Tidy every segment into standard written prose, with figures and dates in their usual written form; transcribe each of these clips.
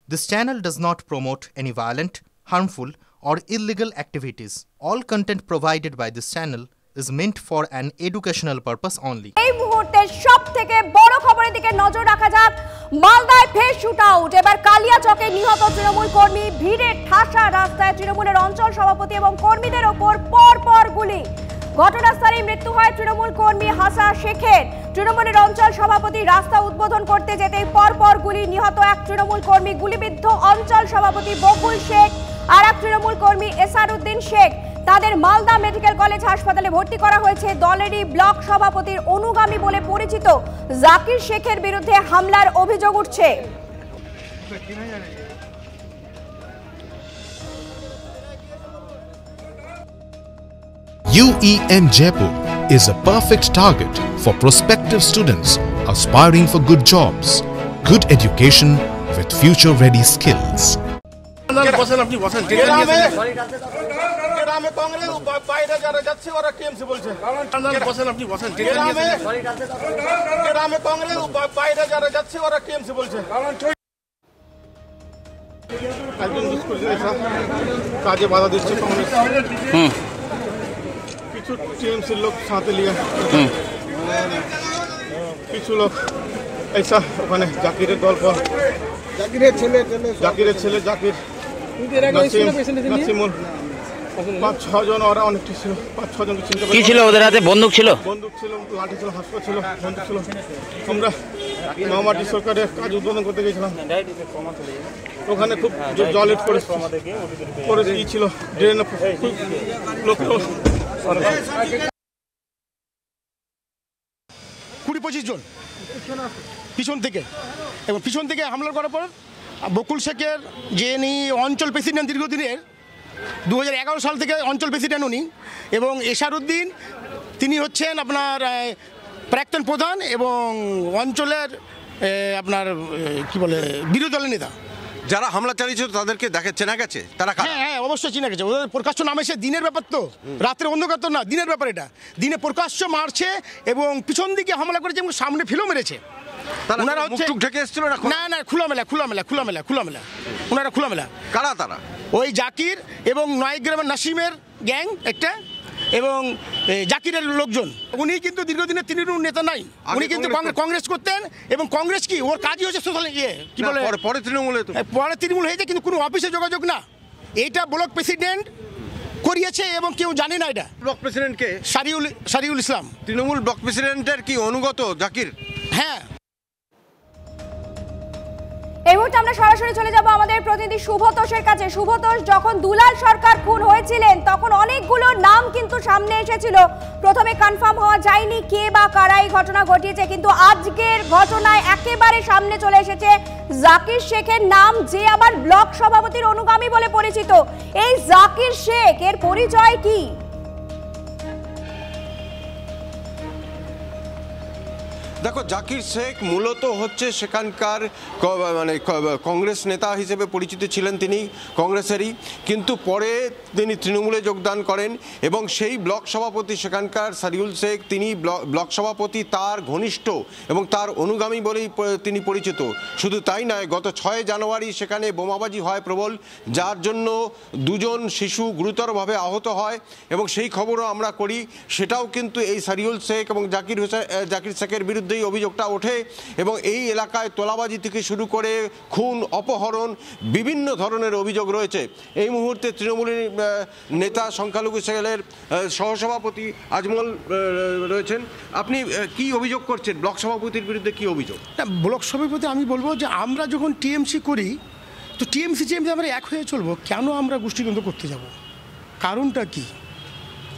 This channel does not promote any violent, harmful, or illegal activities. All content provided by this channel is meant for an educational purpose only. এই মুহূর্তে সবথেকে বড় খবরের দিকে নজর রাখা যাক। মালদায় ফের শুট আউট। এবার কালিয়াচকে নিহত তৃণমূল কর্মী, ভিড়ে ঠাসা রাস্তায় তৃণমূলের অঞ্চল সভাপতি এবং কর্মীদের ওপর পরপর গুলি। ঘটনাস্থলেই মৃত্যু হয় তৃণমূল কর্মী হাসা শেখের। তৃণমূলের অঞ্চল সভাপতি রাস্তা উদ্বোধন করতে যেতেই পরপর গুলি। নিহত এক তৃণমূল কর্মী, গুলিবিদ্ধ অঞ্চল সভাপতি বকুল শেখ আর এক তৃণমূল কর্মী এসারউদ্দিন শেখ। তাদের মালদা মেডিকেল কলেজ হাসপাতালে ভর্তি করা হয়েছে। দলেরই ব্লক সভাপতির অনুগামী বলে পরিচিত জাকির শেখের বিরুদ্ধে হামলার অভিযোগ উঠছে। UEM Jaipur is a perfect target for prospective students aspiring for good jobs, good education with future-ready skills. কাজে বাধা দিচ্ছে কংগ্রেস। কিছু টিএমসির লোক সাথে নিয়ে কিছু লোক এইসব ওখানে জাকিরের দল পর জাকিরের ছেলে জাকির নাসিমুল 5-6 জন, ওরা অনেকটি ছিল। 5-6 জনকে চিনতে পারি। কি ছিল ওদের হাতে? বন্দুক ছিল, লাঠি ছিল, হাসপা ছিল, বন্দুক ছিল। আমরা মামাটি সরকারের কাজ উদ্বোধন করতে গেছিলাম। ওখানে খুব জলের পরিস্থিতি ছিল, ড্রেন লোক 20-25 জন পিছন থেকে, এবং পিছন থেকে হামলা করার পর বকুল শেখের যে অঞ্চল প্রেসিডেন্ট দীর্ঘদিনের 2011 সাল থেকে অঞ্চল প্রেসিডেন্ট উনি, এবং এসারউদ্দিন তিনি হচ্ছেন আপনার প্রাক্তন প্রধান এবং অঞ্চলের আপনার কি বলে বিরোধী দলের নেতা। যারা হামলা চালিয়েছিল তাদেরকে চেনা গেছে? তারা হ্যাঁ অবশ্যই চেনা গেছে। ওদের প্রকাশ্য নাম এসে দিনের ব্যাপার, তো রাত্রে অন্ধকার তো না, দিনের ব্যাপার এটা। দিনে প্রকাশ্য মারছে এবং পিছন দিকে হামলা করেছে এবং সামনে ফিলেও মেরেছে। ওনারা ঢেকে এসেছিল না খোলামেলা ওনারা খোলামেলা। কারা তারা? ওই জাকির এবং নয়গ্রামের নাসিমের গ্যাং একটা, এবং জাকিরের লোকজন। উনি কিন্তু দীর্ঘদিনের তৃণমূল নেতা নাই, উনি কিন্তু কংগ্রেস করতেন, এবং কংগ্রেস কি ওর কাজই হচ্ছে সোশ্যাল কি বলে পরে তৃণমূল হয়েছে, কিন্তু কোনো অফিসে যোগাযোগ না। এইটা ব্লক প্রেসিডেন্ট করিয়েছে এবং কেউ জানে না। এটা ব্লক প্রেসিডেন্টকে সারিউল ইসলাম, তৃণমূল ব্লক প্রেসিডেন্টের কি অনুগত জাকির? হ্যাঁ। এই মুহূর্তে আমরা সরাসরি চলে যাব আমাদের প্রতিনিধি শুভতোষের কাছে। শুভতোষ, যখন দুলাল সরকার খুন হয়েছিলেন তখন অনেকগুলো নাম কিন্তু সামনে এসেছিল। প্রথমে কনফার্ম হওয়া যায়নি কে বা কারা এই ঘটনা ঘটিয়েছে, কিন্তু আজকের ঘটনায় একেবারে সামনে চলে এসেছে জাকির শেখের নাম, যে আবার ব্লক সভাপতির অনুগামী বলে পরিচিত। এই জাকির শেখ এর পরিচয় কি? দেখো, জাকির শেখ মূলত হচ্ছে সেখানকার মানে কংগ্রেস নেতা হিসেবে পরিচিত ছিলেন তিনি, কংগ্রেসেরই, কিন্তু পরে তিনি তৃণমূলে যোগদান করেন এবং সেই ব্লক সভাপতি সেখানকার সারিউল শেখ, তিনি ব্লক সভাপতি তার ঘনিষ্ঠ এবং তার অনুগামী বলেই তিনি পরিচিত। শুধু তাই নয়, গত 6 জানুয়ারি সেখানে বোমাবাজি হয় প্রবল, যার জন্য 2 জন শিশু গুরুতরভাবে আহত হয়, এবং সেই খবরও আমরা করি। সেটাও কিন্তু এই সারিউল শেখ এবং জাকির শেখের বিরুদ্ধে অভিযোগটা ওঠে, এবং এই এলাকায় তোলাবাজি থেকে শুরু করে খুন, অপহরণ, বিভিন্ন ধরনের অভিযোগ রয়েছে। এই মুহূর্তে তৃণমূলের নেতা, সংখ্যালঘু সেলের সহসভাপতি আজমল রয়েছেন। আপনি কি অভিযোগ করছেন? ব্লক সভাপতির বিরুদ্ধে কি অভিযোগ? ব্লক সভাপতি আমি বলবো যে আমরা যখন টিএমসি করি, তো টিএমসি আমরা এক হয়ে চলবো, কেন আমরা গোষ্ঠীদ্বন্দ্ব করতে যাব? কারণটা কি?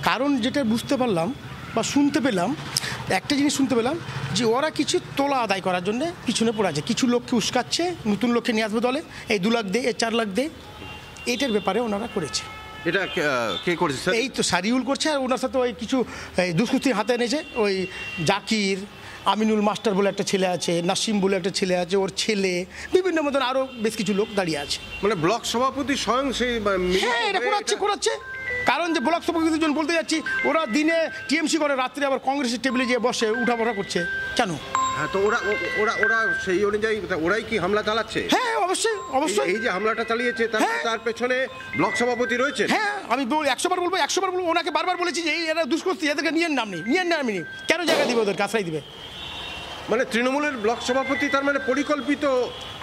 কারণ যেটা বুঝতে পারলাম বা শুনতে পেলাম, একটা জিনিস শুনতে পেলাম যে ওরা কিছু তোলা আদায় করার জন্য পিছনে পড়ে আছে, কিছু লোককে উস্কাচ্ছে, নতুন লোককে নিয়ে আসবে দলে, এই 2 লাখ দে, এই 4 লাখ দে, এটার ব্যাপারে ওনারা করেছে। এটা কে করেছে? এই তো সারিউল করছে, আর ওনার সাথে ওই কিছু দুষ্কৃতির হাতে এনেছে। ওই জাকির, আমিনুল মাস্টার বলে একটা ছেলে আছে, নাসিম বলে একটা ছেলে আছে, ওর ছেলে, বিভিন্ন মতন আরও বেশ কিছু লোক দাঁড়িয়ে আছে। মানে ব্লক সভাপতি স্বয়ং সেই? হ্যাঁ, এটা করাচ্ছে। কারণ যে ব্লক সভাপতির জন্য বলতে যাচ্ছি, ওরা দিনে টিএমসি করে, রাত্রে আবার কংগ্রেসের টেবিলে গিয়ে বসে উঠাবসা করছে। কেন? হ্যাঁ, তো ওরা সেই অনুযায়ী ওরাই কি হামলা চালাচ্ছে? হ্যাঁ, অবশ্যই অবশ্যই। এই যে হামলাটা চালিয়েছে তার পেছনে ব্লক সভাপতি রয়েছে। হ্যাঁ, আমি 100 বার বলবো, ওনাকে বারবার বলেছি যে এরা দুষ্কৃতী, এদেরকে নিয়ে নামনি, কেন জায়গা দিবে, ওদেরকে আশ্রয় দিবে? মানে তৃণমূলের ব্লক সভাপতি তার মানে পরিকল্পিত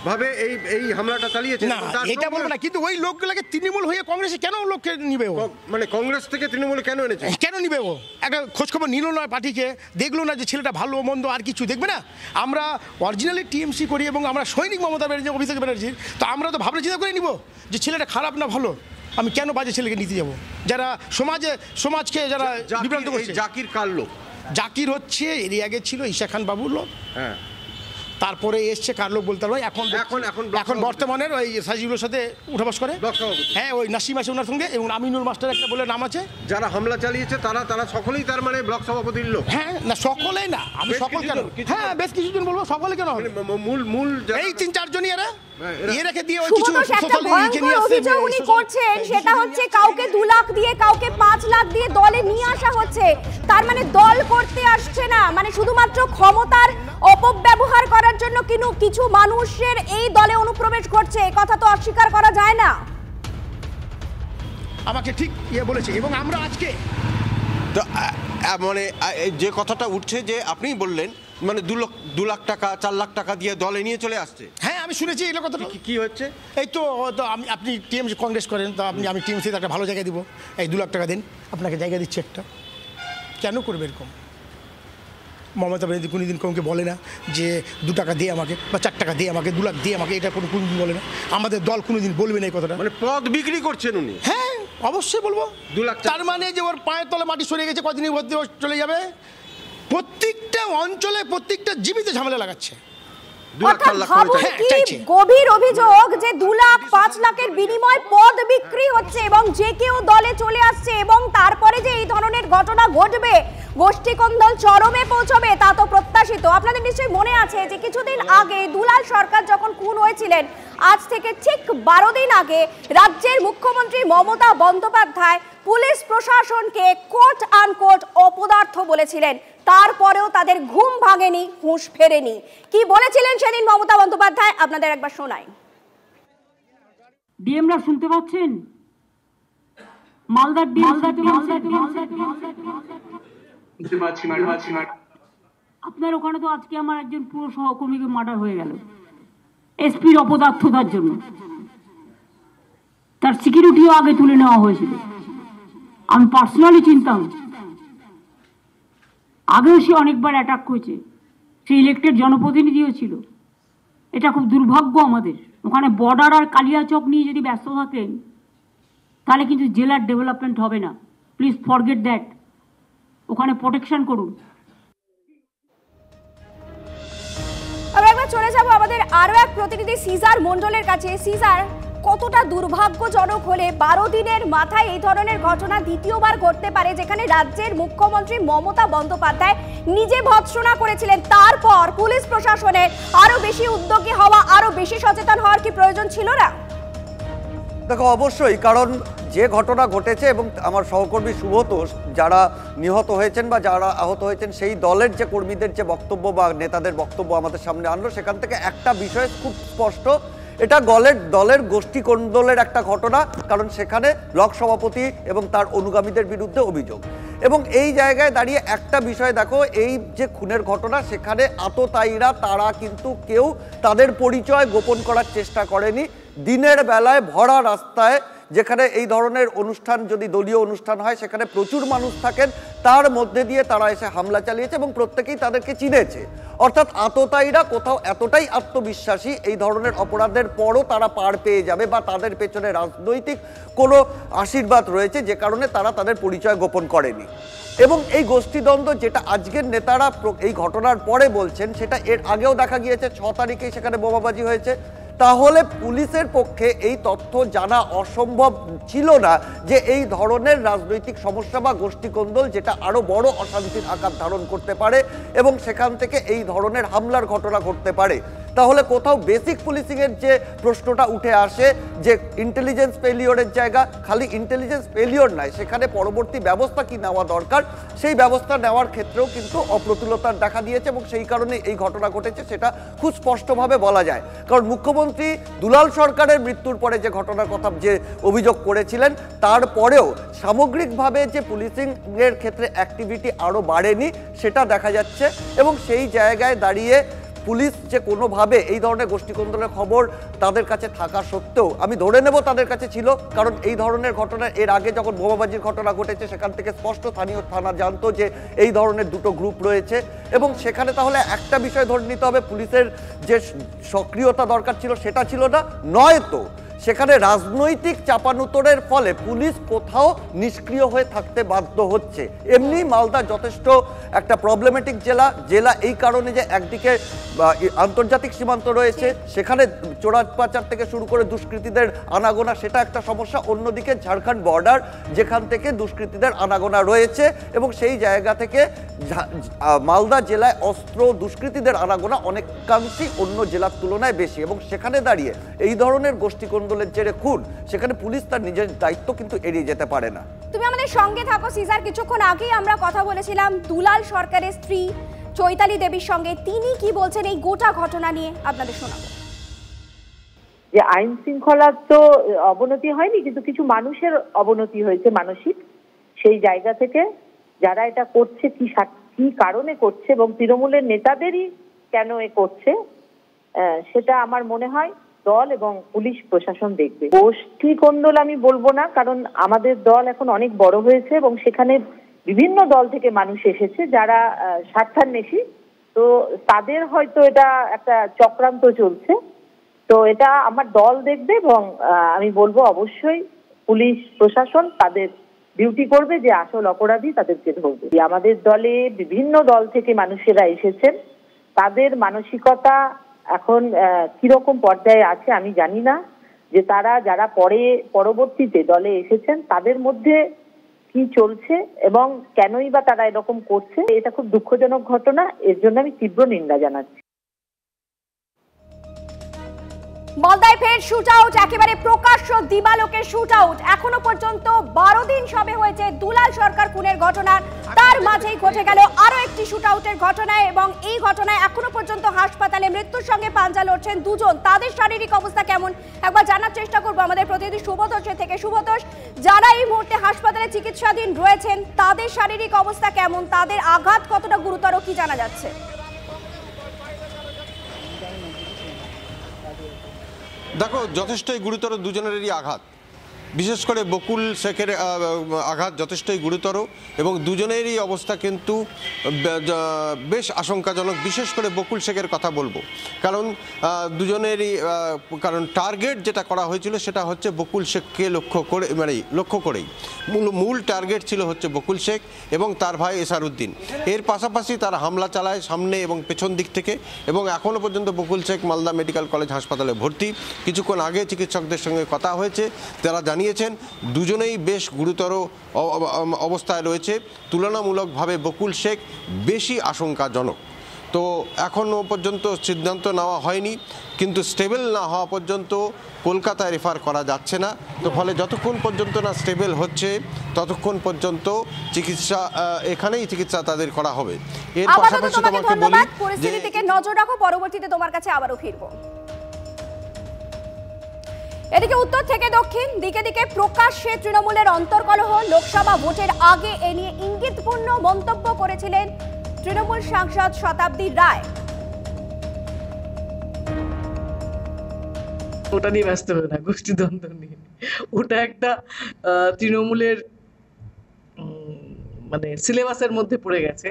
ভাবে এই হামলাটা চালিয়েছে? না, এটা বলবো না, কিন্তু ওই লোকগুলোকে তৃণমূল হয়ে কংগ্রেসে কেন লোককে নিবে? ও মানে কংগ্রেস থেকে তৃণমূলে কেন এনেছে? কেন নিবে? ও একটা খোঁজখবর নিল না পার্টিকে, দেখলো না যে ছেলেটা ভালো মন্দ আর কিছু দেখবে না? আমরা অরিজিনালি টিএমসি করি এবং আমরা সৈনিক মমতা ব্যানার্জি, অভিষেক ব্যানার্জি, তো আমরা তো ভাবনা চিন্তা করে নিব যে ছেলেটা খারাপ না ভালো, আমি কেন বাজে ছেলেকে নিতে যাবো? যারা সমাজকে যারা বিভ্রান্ত করছে। জাকির কার লোক? জাকির হচ্ছে এর আগে ছিল ঈশা খান বাবুর লোক, হ্যাঁ, তারপরে এসছে কার লোক বলতে পারবো, এখন বর্তমানের ওই সাজিবুলের সাথে উঠাবাস করে। হ্যাঁ, ওই নাসিম আছে ওনার সঙ্গে, এবং আমিনুল মাস্টার একটা বলে নাম আছে। যারা হামলা চালিয়েছে তারা সকলেই তার মানে ব্লক সভাপতির লোক? হ্যাঁ, না সকলেই না, আমি সকল কেন, হ্যাঁ বেশ কিছুজন বলবো, সকলে কেন হবে? মূল এই 3-4 জনই এরা রেখে দিয়ে ওই কিছু অভিযোগ উনি করছেন, সেটা হচ্ছে কাউকে 2 লাখ দিয়ে, কাউকে 5 লাখ দিয়ে দলে নিয়ে আসা হচ্ছে। তার মানে দল করতে আসছে না, মানে শুধুমাত্র ক্ষমতার অপব্যবহার করার জন্য কিছু মানুষের এই দলে অনুপ্রবেশ করছে, কথা তো অস্বীকার করা যায় না। আমাকে ঠিক বলেছে, এবং আমরা আজকে মানে যে কথাটা উঠছে যে আপনি বললেন মানে 2 লাখ টাকা 4 লাখ টাকা দিয়ে দলে নিয়ে চলে আসছে। হ্যাঁ, আমি শুনেছি এই কথাটা। কি হচ্ছে? এই তো আপনি টিএমসি কংগ্রেস করেন, তো আমি টিএমসিতে একটা ভালো জায়গা দিব, এই 2 লাখ টাকা দিন, আপনাকে জায়গা দিচ্ছি একটা। কেন করবে এরকম? মমতা ব্যানার্জি কোনোদিন কাউকে বলে না যে 2 টাকা দিয়ে আমাকে, বা 4 টাকা দিয়ে আমাকে, 2 লাখ দিয়ে আমাকে, এটা কোনোদিন বলে না। আমাদের দল কোনোদিন বলবে না এই কথাটা। মানে পদ বিক্রি করছেন উনি? হ্যাঁ, অবশ্যই বলবো। 2 লাখ, তার মানে যে ওর পায়ের তলে মাটি সরে গেছে, কদিনের মধ্যে চলে যাবে। প্রত্যেকটা অঞ্চলে প্রত্যেকটা জীবিত ঝামেলা লাগাচ্ছে। গভীর অভিযোগ যে 2 লাখ 5 লাখের বিনিময়ে পদ বিক্রি হচ্ছে এবং যে কেউ দলে চলে আসছে, এবং তারপরে যে এই ধরনের ঘটনা ঘটবে, গোষ্ঠীকন্দল চরমে পৌঁছবে, তা তো প্রত্যাশিত। আপনাদের নিশ্চয়ই মনে আছে যে কিছুদিন আগে দুলাল সরকার যখন খুন হয়েছিলেন, আজ থেকে ঠিক 12 দিন আগে রাজ্যের মুখ্যমন্ত্রী মমতা বন্দ্যোপাধ্যায় পুলিশ প্রশাসনকে কোট আনকোট অপদার্থ বলেছিলেন। তারপরেও তাদের ঘুম ভাঙেনি, হুঁশ ফেরেনি। কি বলেছিলেন সেদিন মমতা বন্দ্যোপাধ্যায়, আপনাদের একবার শোনাই। ডিএমরা শুনতে পাচ্ছেন? মালদার আপনার ওখানে তো আজকে আমার একজন পুরো সহকর্মীকে মার্ডার হয়ে গেল এসপির অপদার্থতার জন্য। তার সিকিউরিটিও আগে তুলে নেওয়া হয়েছিল। আমি পার্সোনালি চিনতাম, আগেও সে অনেকবার অ্যাটাক করেছে, সে ইলেক্টেড জনপ্রতিনিধিও ছিল। এটা খুব দুর্ভাগ্য আমাদের। ওখানে বর্ডার আর কালিয়াচক নিয়ে যদি ব্যস্ত থাকেন তাহলে কিন্তু জেলার ডেভেলপমেন্ট হবে না। Please forget that. ওখানে প্রোটেকশন করুন। আমরা একবার চলে যাব আমাদের আরো এক প্রতিনিধি সিজার মন্ডলের কাছে। সিজার, কতটা দুর্ভাগ্যজনক হলে 12 দিনের মাথায় এই ধরনের ঘটনা দ্বিতীয়বার ঘটতে পারে, যেখানে রাজ্যের মুখ্যমন্ত্রী মমতা বন্দ্যোপাধ্যায় নিজে ভৎসনা করেছিলেন, তারপর পুলিশ প্রশাসনের আরো বেশি উদ্যোগী হওয়া, আরো বেশি সচেতন হওয়ার কি প্রয়োজন ছিল না? দেখো, অবশ্যই, কারণ যে ঘটনা ঘটেছে এবং আমার সহকর্মী সুব্রত যারা নিহত হয়েছেন বা যারা আহত হয়েছেন, সেই দলের যে কর্মীদের যে বক্তব্য বা নেতাদের বক্তব্য আমাদের সামনে আনলো, সেখান থেকে একটা বিষয় খুব স্পষ্ট, এটা দলের গোষ্ঠী কোন্দলের একটা ঘটনা। কারণ সেখানে ব্লক সভাপতি এবং তার অনুগামীদের বিরুদ্ধে অভিযোগ, এবং এই জায়গায় দাঁড়িয়ে একটা বিষয় দেখো, এই যে খুনের ঘটনা, সেখানে আততায়ীরা তারা কিন্তু কেউ তাদের পরিচয় গোপন করার চেষ্টা করেনি। দিনের বেলায় ভরা রাস্তায়, যেখানে এই ধরনের অনুষ্ঠান যদি দলীয় অনুষ্ঠান হয়, সেখানে প্রচুর মানুষ থাকেন, তার মধ্যে দিয়ে তারা এসে হামলা চালিয়েছে এবং প্রত্যেকেই তাদেরকে চিনেছে। অর্থাৎ আততায়ীরা কোথাও এতটাই আত্মবিশ্বাসী, এই ধরনের অপরাধের পরও তারা পার পেয়ে যাবে বা তাদের পেছনে রাজনৈতিক কোনো আশীর্বাদ রয়েছে, যে কারণে তারা তাদের পরিচয় গোপন করেনি। এবং এই গোষ্ঠীদ্বন্দ্ব যেটা আজকের নেতারা এই ঘটনার পরে বলছেন, সেটা এর আগেও দেখা গিয়েছে। 6 তারিখেই সেখানে বোমাবাজি হয়েছে। তাহলে পুলিশের পক্ষে এই তথ্য জানা অসম্ভব ছিল না যে এই ধরনের রাজনৈতিক সমস্যা বা গোষ্ঠীকন্দল যেটা আরো বড় অশান্তির আকার ধারণ করতে পারে এবং সেখান থেকে এই ধরনের হামলার ঘটনা ঘটতে পারে। তাহলে কোথাও বেসিক পুলিশিংয়ের যে প্রশ্নটা উঠে আসে যে ইন্টেলিজেন্স ফেলিওরের জায়গা, খালি ইন্টেলিজেন্স ফেলিওর নয়, সেখানে পরবর্তী ব্যবস্থা কি নেওয়া দরকার সেই ব্যবস্থা নেওয়ার ক্ষেত্রেও কিন্তু অপ্রতুলতার দেখা দিয়েছে এবং সেই কারণে এই ঘটনা ঘটেছে সেটা খুব স্পষ্টভাবে বলা যায়। কারণ মুখ্যমন্ত্রী দুলাল সরকারের মৃত্যুর পরে যে ঘটনার কথা যে অভিযোগ করেছিলেন তারপরেও সামগ্রিকভাবে যে পুলিশিংয়ের ক্ষেত্রে অ্যাক্টিভিটি আরও বাড়েনি সেটা দেখা যাচ্ছে এবং সেই জায়গায় দাঁড়িয়ে পুলিশ যে কোনোভাবে এই ধরনের গোষ্ঠীকন্দলের খবর তাদের কাছে থাকা সত্ত্বেও আমি ধরে নেব তাদের কাছে ছিল, কারণ এই ধরনের ঘটনা এর আগে যখন বোমাবাজির ঘটনা ঘটেছে সেখান থেকে স্পষ্ট স্থানীয় থানা জানতো যে এই ধরনের দুটো গ্রুপ রয়েছে এবং সেখানে তাহলে একটা বিষয় ধরে নিতে হবে, পুলিশের যে সক্রিয়তা দরকার ছিল সেটা ছিল না, নয়তো সেখানে রাজনৈতিক চাপানুতরের ফলে পুলিশ কোথাও নিষ্ক্রিয় হয়ে থাকতে বাধ্য হচ্ছে। এমনি মালদা যথেষ্ট একটা প্রবলেমেটিক জেলা এই কারণে যে একদিকে আন্তর্জাতিক সীমান্ত রয়েছে, সেখানে চোরা পাচার থেকে শুরু করে দুষ্কৃতীদের আনাগোনা সেটা একটা সমস্যা, অন্যদিকে ঝাড়খণ্ড বর্ডার যেখান থেকে দুষ্কৃতীদের আনাগোনা রয়েছে এবং সেই জায়গা থেকে মালদা জেলায় অস্ত্র দুষ্কৃতীদের আনাগোনা অনেকাংশেই অন্য জেলার তুলনায় বেশি এবং সেখানে দাঁড়িয়ে এই ধরনের গোষ্ঠীকন্দলের জেরে খুন, সেখানে পুলিশ তার নিজের দায়িত্ব কিন্তু এড়িয়ে যেতে পারে না। তুমি আমাদের সঙ্গে থাকো সিজার। কিছুক্ষণ আগেই আমরা কথা বলেছিলাম দুলাল সরকারের স্ত্রী চৈতালি দেবীর সঙ্গে, তিনি কি বলছেন এই গোটা ঘটনা নিয়ে আপনাদের শোনাবো। যে আইন শৃঙ্খলার তো অবনতি হয়নি, কিন্তু কিছু মানুষের অবনতি হয়েছে মানসিক, সেই জায়গা থেকে যারা এটা করছে কি কারণে করছে এবং তৃণমূলের নেতাদেরই কেন এ করছে সেটা আমার মনে হয় দল এবং পুলিশ প্রশাসন দেখবে। গোষ্ঠী কোন্দল আমি বলবো না, কারণ আমাদের দল এখন অনেক বড় হয়েছে এবং সেখানে বিভিন্ন দল থেকে মানুষ এসেছে যারা স্বার্থান্বেষী, তো তাদের হয়তো এটা একটা চক্রান্ত চলছে, তো এটা আমার দল দেখবে এবং আমি বলবো অবশ্যই পুলিশ প্রশাসন তাদের ডিউটি করবে যে আসল অপরাধী তাদেরকে ধরবে। আমাদের দলে বিভিন্ন দল থেকে মানুষেরা এসেছেন, তাদের মানসিকতা এখন কিরকম পর্যায়ে আছে আমি জানি না, যে তারা যারা পরবর্তীতে দলে এসেছেন তাদের মধ্যে কি চলছে এবং কেনই বা তারা এরকম করছে, এটা খুব দুঃখজনক ঘটনা, এর জন্য আমি তীব্র নিন্দা জানাচ্ছি। মালদায় ফের শুট আউট, একেবারে প্রকাশ্য দিবালোকের শুট আউট। এখনো পর্যন্ত 12 দিন সবে হয়েছে দুলাল সরকার খুনের ঘটনার, তার মাঝেই ঘটে গেল আরো একটি শুট আউটের ঘটনা এবং এই ঘটনায় এখনো পর্যন্ত হাসপাতালে মৃত্যুর সঙ্গে পাঞ্জা লড়ছেন দুজন। তাদের শারীরিক অবস্থা কেমন একবার জানার চেষ্টা করবো আমাদের প্রতিনিধি শুভতোষের থেকে। শুভতোষ, যারা এই মুহূর্তে হাসপাতালে চিকিৎসাধীন রয়েছেন তাদের শারীরিক অবস্থা কেমন, তাদের আঘাত কতটা গুরুতর কি জানা যাচ্ছে? দেখো, যথেষ্টই গুরুতর দুজনেরই আঘাত, বিশেষ করে বকুল শেখের আঘাত যথেষ্টই গুরুতর এবং দুজনেরই অবস্থা কিন্তু বেশ আশঙ্কাজনক। বিশেষ করে বকুল শেখের কথা বলবো, কারণ দুজনেরই টার্গেট যেটা করা হয়েছিল সেটা হচ্ছে বকুল শেখকে লক্ষ্য করেই মূল টার্গেট ছিল হচ্ছে বকুল শেখ এবং তার ভাই এসারউদ্দিন। এর পাশাপাশি তারা হামলা চালায় সামনে এবং পেছন দিক থেকে এবং এখনও পর্যন্ত বকুল শেখ মালদা মেডিকেল কলেজ হাসপাতালে ভর্তি। কিছুক্ষণ আগে চিকিৎসকদের সঙ্গে কথা হয়েছে, তারা জানিয়েছেন দুজনেই বেশ গুরুতর অবস্থায় রয়েছে, তুলনামূলকভাবে বকুল শেখ বেশি আশঙ্কাজনক। তো এখনও পর্যন্ত সিদ্ধান্ত নেওয়া হয়নি, কিন্তু স্টেবল না হওয়া পর্যন্ত কলকাতায় রেফার করা যাচ্ছে না। তো ফলে যতক্ষণ পর্যন্ত না স্টেবল হচ্ছে ততক্ষণ পর্যন্ত চিকিৎসা এখানেই চিকিৎসা তাদের করা হবে। এর পাশাপাশি তোমাকে বলি পরিস্থিতি থেকে নজর রাখো, পরবর্তীতে তোমার কাছে আবারও ফিরবো। এদিকে উত্তর থেকে দক্ষিণ দিকে দিকে প্রকাশ্যে তৃণমূলের অন্তর্কলহ। লোকসভা ভোটের আগে এ নিয়ে ইঙ্গিতপূর্ণ মন্তব্য করেছিলেন তৃণমূল সাংসদ শতাব্দী রায়। ওটা নিয়ে ব্যস্ত হবে না, গোষ্ঠীদ্বন্দ্ব নিয়ে, ওটা একটা তৃণমূলের মানে সিলেবাসের মধ্যে পড়ে গেছে।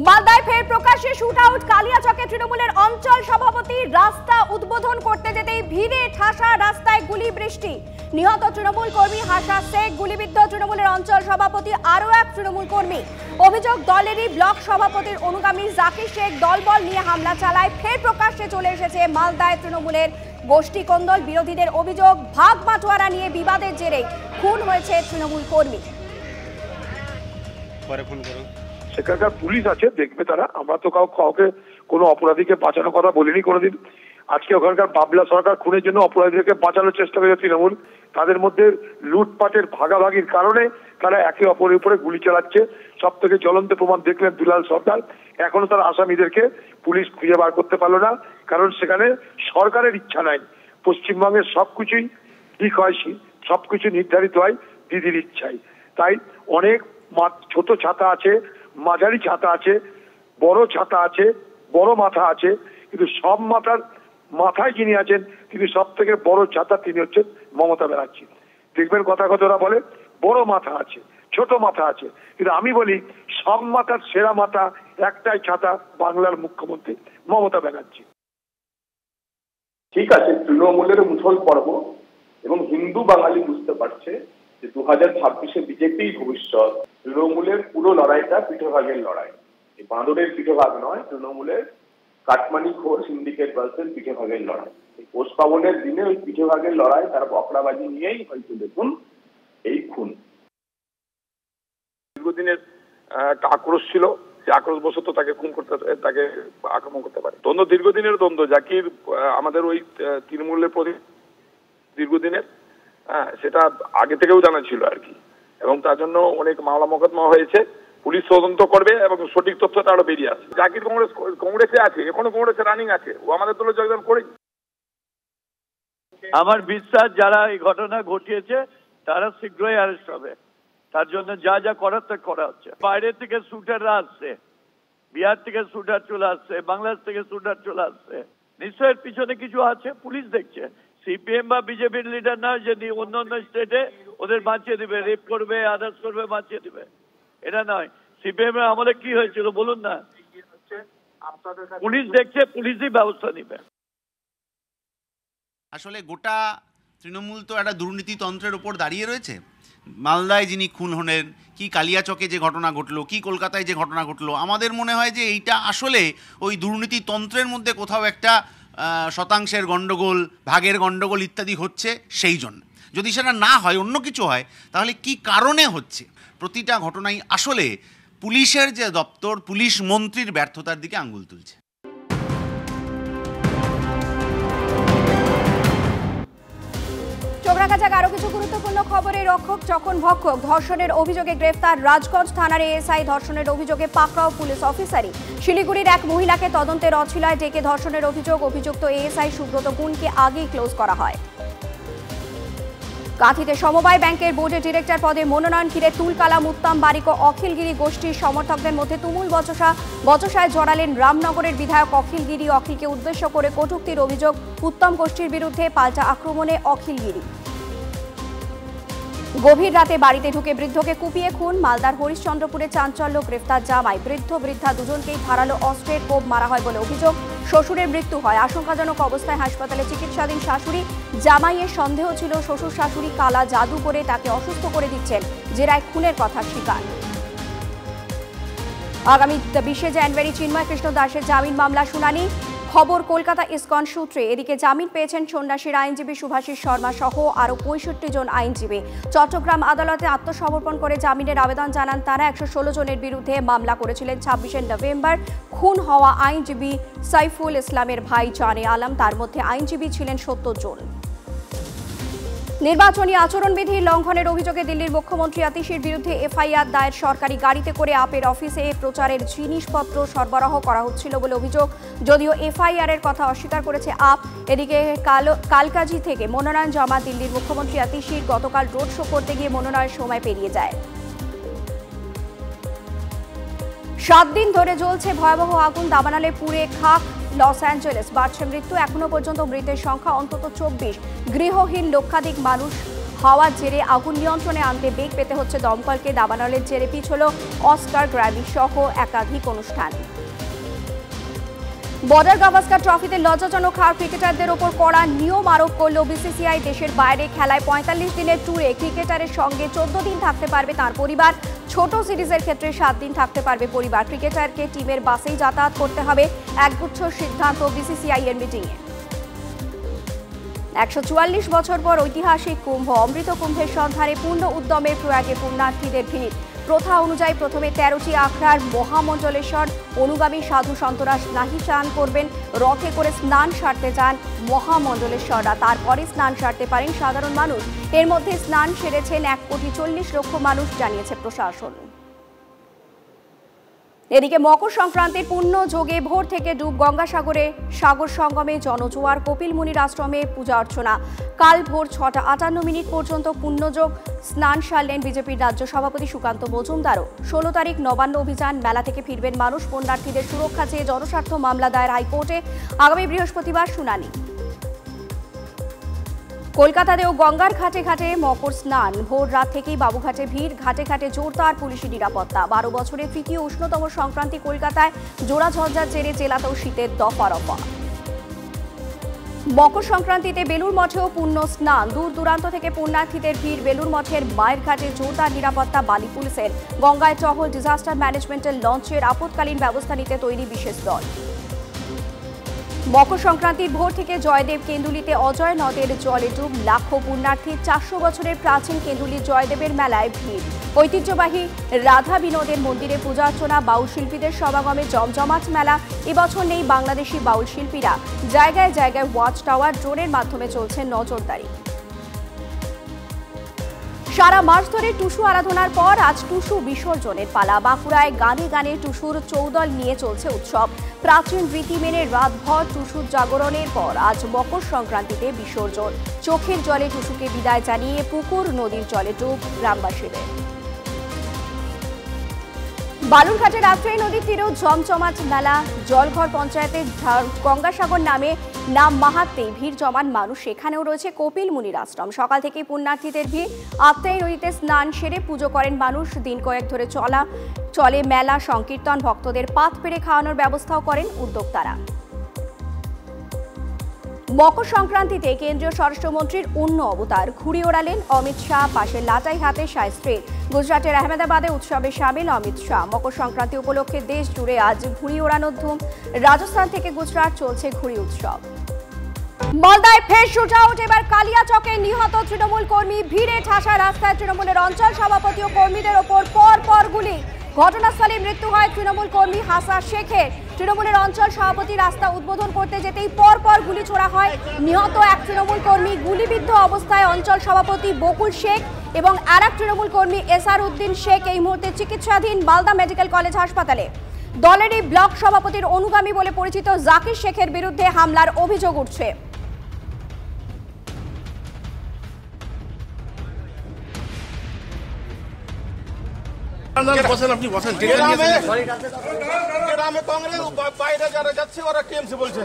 মালদায় ফের প্রকাশ্যে শুট আউট। কালিয়াচকে তৃণমূলের অঞ্চল সভাপতি রাস্তা উদ্বোধন করতে যেতেই ভিড়ে ঠাসা রাস্তায় গুলি বৃষ্টি। নিহত তৃণমূল কর্মী হাসা শেখ, গুলিবিদ্ধ তৃণমূলের অঞ্চল সভাপতি আরও এক তৃণমূল কর্মী। অভিযোগ দলেরই ব্লক সভাপতির অনুগামী জাকির শেখ দলবল নিয়ে হামলা চালায়। ফের প্রকাশ্যে চলে এসেছে মালদায় তৃণমূলের গোষ্ঠী কোন্দল। বিরোধীদের অভিযোগ ভাগ বাটোয়ারা নিয়ে বিবাদের জেরে খুন হয়েছে তৃণমূল কর্মী। সেখানকার পুলিশ আছে, দেখবে তারা। আমরা তো কাউকে কোনো অপরাধীকে বাঁচানোর কথা বলিনি কোনোদিন। আজকে ওখানকার বাবলা সরকার খুনের জন্য অপরাধীদেরকে বাঁচানোর চেষ্টা করেছে তৃণমূল। তাদের মধ্যে লুটপাটের ভাগাভাগির কারণে তারা একে অপরের উপরে গুলি চালাচ্ছে। সব থেকে জ্বলন্ত প্রমাণ দেখলেন দুলাল সরকার। এখনো তার আসামিদেরকে পুলিশ খুঁজে বার করতে পারলো না, কারণ সেখানে সরকারের ইচ্ছা নাই। পশ্চিমবঙ্গের সবকিছুই ঠিক হয়, সবকিছু নির্ধারিত হয় দিদির ইচ্ছায়। তাই অনেক ছোট ছাতা আছে, মাঝারি ছাতা আছে, বড় ছাতা আছে, বড় মাথা আছে, কিন্তু সব মাথায় যিনি আছেন তিনি সব থেকে বড় ছাতা, তিনি হচ্ছেন মমতা ব্যানার্জি। দেখবেন কথা ওরা বলে বড় মাথা আছে, ছোট মাথা আছে, কিন্তু আমি বলি সব মাথার সেরা মাথা একটাই ছাতা, বাংলার মুখ্যমন্ত্রী মমতা ব্যানার্জি। ঠিক আছে, তৃণমূলের মুঠল পর্ব এবং হিন্দু বাঙালি বুঝতে পারছে যে 2026-এ বিজেপি ভবিষ্যৎ। তৃণমূলের পুরো লড়াইটা পিঠভাগের লড়াই, এই বাঁদরের পিঠভাগ নয়, তৃণমূলের কাটমানি খোর সিন্ডিকেট বাসের পিঠভাগের লড়াই। এই পৌষ পার্বণের দিনে ওই পিঠভাগের লড়াই, তার বকরাবাজি নিয়েই হয়তো দেখুন এই খুন। দীর্ঘদিনের একটা আক্রোশ ছিল, যে আক্রোশবশত তাকে খুন করতে, তাকে আক্রমণ করতে পারে। দ্বন্দ্ব দীর্ঘদিনের দ্বন্দ্ব, জাকির আমাদের ওই তৃণমূলের প্রতি দীর্ঘদিনের, সেটা আগে থেকেও জানা ছিল আর কি। এবং তার জন্য অনেক মামলা মোকদ্দমা হয়েছে, পুলিশ তদন্ত করবে এবং সঠিক তথ্যটা আরো বেরিয়ে আসবে। জাকির কংগ্রেসে আছে, এখনো কংগ্রেসে রানিং আছে, ও আমাদের দলে যোগদান করেই। আমার বিশ্বাস যারা এই ঘটনা ঘটিয়েছে তারা শীঘ্রই অ্যারেস্ট হবে। তার জন্য যা যা করার তা করা হচ্ছে। বাইরে থেকে শুটাররা আসছে, বিহার থেকে শুটার চলে আসছে, বাংলাদেশ থেকে শুটার চলে আসছে। নিশ্চয়ের পিছনে কিছু আছে, পুলিশ দেখছে। সিপিএম বা বিজেপির লিডার না যে অন্য স্টেটে ওদের বাঁচিয়ে দিবে, রেপ করবে, আদার্স করবে, বাঁচিয়ে দিবে, এটা নয়। সিপিএম এর আমলে কি হয়েছিল বলুন না? পুলিশ দেখছে, পুলিশই ব্যবস্থা নিবে। আসলে গোটা তৃণমূল তো একটা দুর্নীতিতন্ত্রের উপর দাঁড়িয়ে রয়েছে। মালদায় যিনি খুন হলেন, কি কালিয়াচকে যে ঘটনা ঘটলো, কি কলকাতায় যে ঘটনা ঘটলো, আমাদের মনে হয় যে এইটা আসলে ওই দুর্নীতিতন্ত্রের মধ্যে কোথাও একটা শতাংশের গণ্ডগোল, ভাগের গণ্ডগোল ইত্যাদি হচ্ছে। সেই জন্য যদি সেটা না হয়, অন্য কিছু হয়, তাহলে কি কারণে হচ্ছে, প্রতিটা ঘটনাই আসলে পুলিশের যে দপ্তর, পুলিশ মন্ত্রীর ব্যর্থতার দিকে আঙুল তুলছে। চোখ রাখা যাক আরো কিছু গুরুত্বপূর্ণ খবরে। রক্ষক যখন ভক্ষক, ধর্ষণের অভিযোগে গ্রেফতার রাজগঞ্জ থানার এএসআই। ধর্ষণের অভিযোগে পাকড়াও পুলিশ অফিসারই। শিলিগুড়ির এক মহিলাকে তদন্তের অছিলায় ডেকে ধর্ষণের অভিযুক্ত এএসআই সুব্রত গুণকে আগেই ক্লোজ করা হয়। কাঁথিতে সমবায় ব্যাংকের বোর্ডের ডিরেক্টর পদে মনোনয়ন ঘিরে তুলকালাম উত্তম বারিক ও অখিলগিরি গোষ্ঠীর সমর্থকদের মধ্যে তুমুল বচসায় জড়ালেন রামনগরের বিধায়ক অখিলগিরি। অখিলকে উদ্দেশ্য করে কটূক্তির অভিযোগ উত্তম গোষ্ঠীর বিরুদ্ধে, পাল্টা আক্রমণে অখিলগিরি। গভীর রাতে বাড়িতে ঢুকে বৃদ্ধকে কুপিয়ে খুন। মালদার হরিশ্চন্দ্রপুরে চাঞ্চল্য, গ্রেফতার জামাই। বৃদ্ধা দুজনকেই ধারালো অস্ত্রের কোপ মারা হয় বলে অভিযোগ। শ্বশুরের মৃত্যু হয়, আশঙ্কাজনক অবস্থায় হাসপাতালে চিকিৎসাধীন শাশুড়ি। জামাইয়ের সন্দেহ ছিল শ্বশুর শাশুড়ি কালা জাদু করে তাকে অসুস্থ করে দিচ্ছেন, জেরায় খুনের কথা স্বীকার। আগামী 20 জানুয়ারি চিন্ময় কৃষ্ণ দাসের জামিন মামলা শুনানি। খবর কলকাতা ইসকন সূত্রে। এদিকে জামিন পেয়েছেন সন্ন্যাসীর আইনজীবী শুভাশিস শর্মা সহ আরও 65 জন আইনজীবী। চট্টগ্রাম আদালতে আত্মসমর্পণ করে জামিনের আবেদন জানান তারা। 116 জনের বিরুদ্ধে মামলা করেছিলেন 26 নভেম্বর খুন হওয়া আইনজীবী সাইফুল ইসলামের ভাই জানে আলম। তার মধ্যে আইনজীবী ছিলেন 70 জন। নির্বাচনী আচরণবিধি লঙ্ঘনের অভিযোগে দিল্লির মুখ্যমন্ত্রী আতিশির বিরুদ্ধে এফআইআর দায়ের। সরকারি গাড়িতে করে আপের অফিসে প্রচারের জিনিসপত্র সরবরাহ করা হচ্ছিল বলে অভিযোগ, যদিও এফআইআর এর কথা অস্বীকার করেছে আপ। এদিকে কালকাজি থেকে মনোনয়ন জমা দিল্লির মুখ্যমন্ত্রী আতিশির। গতকাল রোড শো করতে গিয়ে মনোনয়ন সময় পেরিয়ে যায়। 7 দিন ধরে জ্বলছে ভয়াবহ আগুন। দাবানলে পুড়ে খাক লস অ্যাঞ্জেলেস। বাড়ছে মৃত্যু, এখনো পর্যন্ত মৃতের সংখ্যা অন্তত 24। গৃহহীন লক্ষাধিক মানুষ। হাওয়ার জেরে আগুন নিয়ন্ত্রণে আনতে বেগ পেতে হচ্ছে দমকলকে। দাবানলের জেরে পিছল অস্কার, গ্র্যামি সহ একাধিক অনুষ্ঠান। বর্ডার গাভাস্কার ট্রফিতে লজ্জাজনক হার। ক্রিকেটারদের ওপর কড়া নিয়ম আরোপ করল বিসিসিআই। দেশের বাইরে খেলায় 45 দিনের ট্যুরে ক্রিকেটারের সঙ্গে 14 দিন থাকতে পারবে তার পরিবার। ছোট সিরিজের ক্ষেত্রে 7 দিন থাকতে পারবে পরিবার। ক্রিকেটারকে টিমের বাসেই যাতায়াত করতে হবে, একগুচ্ছ সিদ্ধান্ত বিসিসিআই এর মিটিংয়ে। 144 বছর পর ঐতিহাসিক কুম্ভ। অমৃত কুম্ভের সন্ধানে পূর্ণ উদ্যমে প্রয়াগে পুণ্যার্থীদের ভিড়। প্রথা অনুযায়ী প্রথমে 13টি আখড়ার মহামণ্ডলেশ্বর অনুগামী সাধু সন্তরা স্নাহি স্নান করবেন। রথে করে স্নান সারতে যান মহামণ্ডলেশ্বররা, তারপরে স্নান সারতে পারেন সাধারণ মানুষ। এর মধ্যে স্নান সেরেছেন 1,40,00,000 মানুষ, জানিয়েছে প্রশাসন। এদিকে মকর সংক্রান্তির পূর্ণ যোগে ভোর থেকে ডুব গঙ্গাসাগরে সাগর সঙ্গমে জনজোয়ার। কপিল মুনির আশ্রমে পূজা অর্চনা। কাল ভোর 6:58 পর্যন্ত পূর্ণযোগ স্নান সারলেন বিজেপির রাজ্য সভাপতি সুকান্ত মজুমদারও। 16 তারিখ নবান্ন অভিযান। মেলা থেকে ফিরবেন মানুষ। পুণ্যার্থীদের সুরক্ষা চেয়ে জনস্বার্থ মামলা দায়ের হাইকোর্টে। আগামী বৃহস্পতিবার শুনানি। কলকাতাতেও গঙ্গার ঘাটে ঘাটে মকর স্নান। ভোর রাত থেকেই বাবুঘাটে ভিড়। ঘাটে ঘাটে জোরদার পুলিশি নিরাপত্তা। 12 বছরের তৃতীয় উষ্ণতম সংক্রান্তি কলকাতায়। জোড়া ঝঞ্ঝার জেরে জেলাতেও শীতের দফারফা। মকর সংক্রান্তিতে বেলুর মঠেও পুণ্য স্নান। দূর দূরান্ত থেকে পুণ্যার্থীদের ভিড়। বেলুর মঠের মায়ের ঘাটে জোরদার নিরাপত্তা বালি পুলিশের। গঙ্গায় টহল। ডিজাস্টার ম্যানেজমেন্টের লঞ্চের আপৎকালীন ব্যবস্থা নিতে তৈরি বিশেষ দল। মকর সংক্রান্তির ভোর থেকে জয়দেব কেন্দুলিতে অজয় নদের জলে ডুব লাখো পুণ্যার্থী। 400 বছরের প্রাচীন কেন্দুলি জয়দেবের মেলায় ভিড়। ঐতিহ্যবাহী রাধা বিনোদের মন্দিরে পূজা অর্চনা। বাউল শিল্পীদের সমাগমে জমজমাট মেলা। এবছর নেই বাংলাদেশি বাউল শিল্পীরা। জায়গায় জায়গায় ওয়াচ টাওয়ার। ড্রোনের মাধ্যমে চলছে নজরদারি। সারা মাস ধরে টুসু আরাধনার পর আজ টুসু বিসর্জনের পালা। বাঁকুড়ায় গানে গানে টুসুর চৌদল নিয়ে চলছে উৎসব। প্রাচীন রীতি মেনে রাতভর টুসুর জাগরণের পর আজ মকর সংক্রান্তিতে বিসর্জন। চোখের জলে টুসুকে বিদায় জানিয়ে পুকুর নদীর জলে ডুব গ্রামবাসীদের। বালুরঘাটের আত্রাই নদীর তীরেও জমজমাট মেলা। জলঘর পঞ্চায়েতে গঙ্গাসাগর নামে নাম মাহাত্মেই ভিড় জমান মানুষ। সেখানেও রয়েছে কপিল মুনির আশ্রম। সকাল থেকেই পুণ্যার্থীদের ভিড়। আত্রাই নদীতে স্নান সেরে পুজো করেন মানুষ। দিন কয়েক ধরে চলে মেলা সংকীর্তন। ভক্তদের পাত পেরে খাওয়ানোর ব্যবস্থাও করেন উদ্যোক্তারা। মকর সংক্রান্তিতে কেন্দ্রীয় স্বরাষ্ট্রমন্ত্রীর অন্য অবতার। ঘুড়ি ওড়ালেন অমিত শাহ। পাশের লাটাইহাটে শাস্ত্রীর। গুজরাটের আহমেদাবাদে উৎসবে সামিল অমিত শাহ। মকর সংক্রান্তি উপলক্ষে দেশ জুড়ে আজ ঘুড়ি ওড়ানোর ধুম। রাজস্থান থেকে গুজরাট চলছে ঘুড়ি উৎসব। মালদায় ফের শুট আউট। এবার কালিয়াচকে নিহত তৃণমূল কর্মী। ভিড়ে ঠাসা রাস্তায় তৃণমূলের অঞ্চল সভাপতি ও কর্মীদের ওপর পর গুলি। ঘটনাস্থলে মৃত্যু হয় তৃণমূল কর্মী হাসা শেখের। তৃণমূলের অঞ্চল সভাপতি রাস্তা উদ্বোধন করতে যেতেই পর গুলি ছোড়া হয়। নিহত এক তৃণমূল কর্মী। গুলিবিদ্ধ অবস্থায় অঞ্চল সভাপতি বকুল শেখ এবং আরেক তৃণমূল কর্মী এসার উদ্দিন শেখ এই মুহূর্তে চিকিৎসাধীন মালদা মেডিকেল কলেজ হাসপাতালে। দলেরই ব্লক সভাপতির অনুগামী বলে পরিচিত জাকির শেখের বিরুদ্ধে হামলার অভিযোগ উঠছে। আপনি বসেন। গ্রামে কংগ্রেস বাইরে যারা যাচ্ছে ওরা টিএমসি বলছে।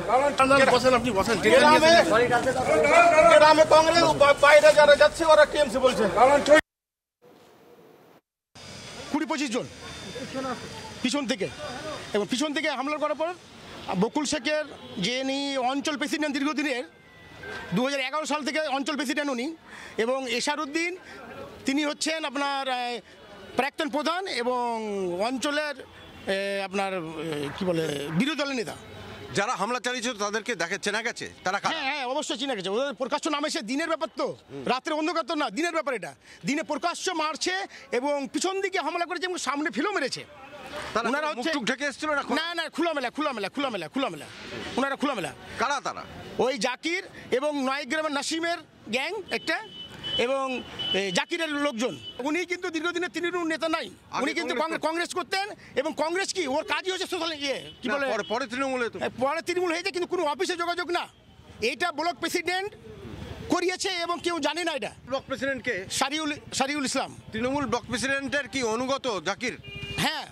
বসেন, আপনি বসেন। গ্রামে কংগ্রেস বাইরে যারা যাচ্ছে ওরা টিএমসি বলছে। 20-25 জন পিছন থেকে, এবং পিছন থেকে হামলা করার পর বকুল শেখের যিনি অঞ্চল প্রেসিডেন্ট দীর্ঘদিনের, 2011 সাল থেকে অঞ্চল প্রেসিডেন্ট উনি, এবং এসার উদ্দিন তিনি হচ্ছেন আপনার প্রাক্তন প্রধান এবং অঞ্চলের আপনার কি বলে বিরোধী দলের নেতা। যারা হামলা চালিয়েছিল তাদেরকে চেনা গেছে? তারা হ্যাঁ অবশ্যই চেনা গেছে। ওদের প্রকাশ্য নাম এসে দিনের ব্যাপার, তো রাত্রে অন্ধকার তো না, দিনের ব্যাপার এটা। দিনে প্রকাশ্য মারছে এবং পিছন দিকে হামলা করেছে এবং সামনে ফিলও মেরেছে। ওনারা হচ্ছে না খোলামেলা ওনারা খোলামেলা। কারা তারা? ওই জাকির এবং নয়গ্রামের নাসিমের গ্যাং একটা, এবং জাকিরের লোকজন। উনি কিন্তু দীর্ঘদিনের তৃণমূল নেতা নাই, উনি কিন্তু কংগ্রেস করতেন। এবং কংগ্রেস কি ওর কাজই হচ্ছে সোশ্যাল কি বলে পরে তৃণমূল হয়েছে, কিন্তু কোনো অফিসে যোগাযোগ না। এইটা ব্লক প্রেসিডেন্ট করিয়েছে এবং কেউ জানে না। এটা ব্লক প্রেসিডেন্টকে সারিউল ইসলাম। তৃণমূল ব্লক প্রেসিডেন্টের কি অনুগত জাকির? হ্যাঁ